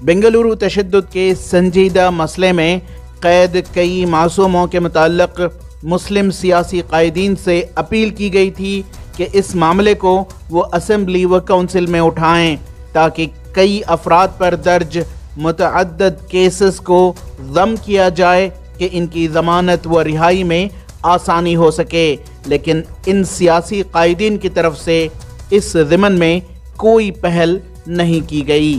बेंगलुरु तशद्दुद के संजीदा मसले में कैद कई मासूमों के मुताल्लिक मुस्लिम सियासी कायदीन से अपील की गई थी कि इस मामले को वो असेंबली व काउंसिल में उठाएं ताकि कई अफराद पर दर्ज मुतअद्दद केसेस को ज़म किया जाए कि इनकी ज़मानत व रिहाई में आसानी हो सके, लेकिन इन सियासी कायदीन की तरफ से इस ज़िमन में कोई पहल नहीं की गई।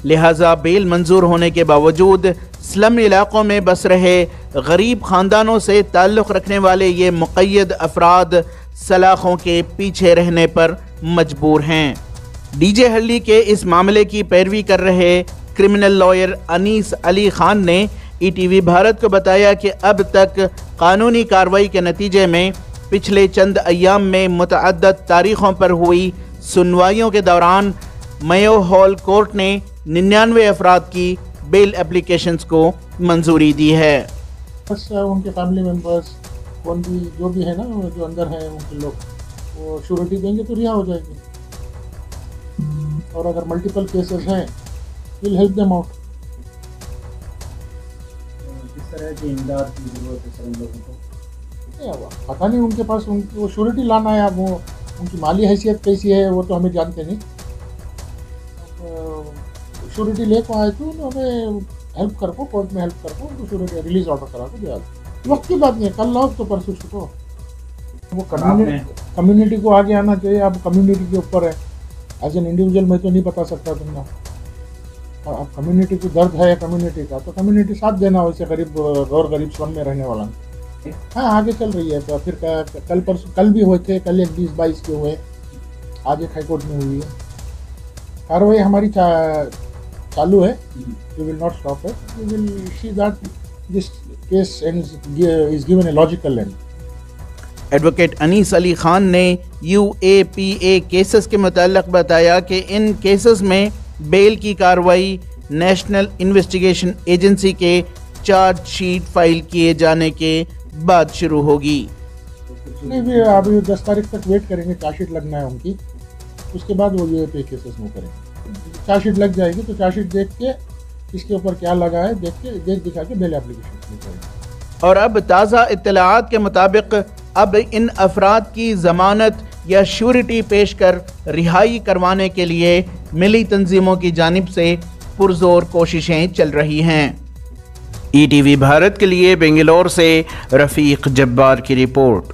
लिहाजा बेल मंजूर होने के बावजूद स्लम इलाकों में बस रहे गरीब ख़ानदानों से ताल्लुक़ रखने वाले ये मुक़य्यद अफराद सलाखों के पीछे रहने पर मजबूर हैं। डीजे हल्ली के इस मामले की पैरवी कर रहे क्रिमिनल लॉयर अनीस अली खान ने ईटीवी भारत को बताया कि अब तक कानूनी कार्रवाई के नतीजे में पिछले चंद अय्याम में मुतअद्दद तारीखों पर हुई सुनवाइयों के दौरान मयो हॉल कोर्ट ने 99 अफराद की बेल एप्लीकेशंस को मंजूरी दी है। बस उनके फैमिली मेम्बर्स कौन भी जो भी है ना, जो अंदर हैं उनके लोग, वो श्योरिटी देंगे तो रिहा हो जाएंगे। और अगर मल्टीपल केसेस हैं विल हेल्प देम आउट। किस तरह की इमदाद की जरूरत है सर उन लोगों को? पता नहीं उनके पास उनकी वो श्योरिटी लाना है। अब वो उनकी माली हैसियत कैसी है वो तो हमें जानते नहीं। श्योरिटी ले को आए तो हमें हेल्प कर को, कोर्ट में हेल्प कर को उनको श्योरिटी रिलीज ऑर्डर करा को दिया। वक्त की बात नहीं है, कल लाओ तो परसों छुटो। वो कम्युनिटी को आगे आना चाहिए। अब कम्युनिटी के ऊपर है, एज एन इंडिविजुअल मैं तो नहीं बता सकता तुमने। अब कम्युनिटी को दर्द है कम्युनिटी का, तो कम्युनिटी साथ देना वैसे गरीब और गरीब स्लम में रहने वाला। हाँ, आगे चल रही है। तो फिर कल परसों कल भी हुए थे, कल 20-22 के हुए, आज एक हाईकोर्ट में हुई है। कार्रवाई हमारी चालू है। We will not stop it. We will see that this case is given a logical end. Advocate Anees Ali Khan ने UAPA केसेस के मुताल्लिक बताया कि इन केसेस में बेल की कार्रवाई नेशनल इन्वेस्टिगेशन एजेंसी के चार्जशीट फाइल किए जाने के बाद शुरू होगी। नहीं, भी अभी 10 तारीख तक वेट करेंगे। चार्जशीट लगना है उनकी, उसके बाद वो UAPA केसेस मूव करेंगे। चार्जशीट लग जाएगी तो चार्जशीट देख के इसके ऊपर क्या लगा है देख दिखा के बेल एप्लीकेशन करेंगे। और अब ताज़ा इत्तलाआत के मुताबिक अब इन अफराद की ज़मानत या श्योरिटी पेश कर रिहाई करवाने के लिए मिली तंजीमों की जानिब से पुरजोर कोशिशें चल रही हैं। ETV भारत के लिए बेंगलोर से रफ़ीक जब्बार की रिपोर्ट।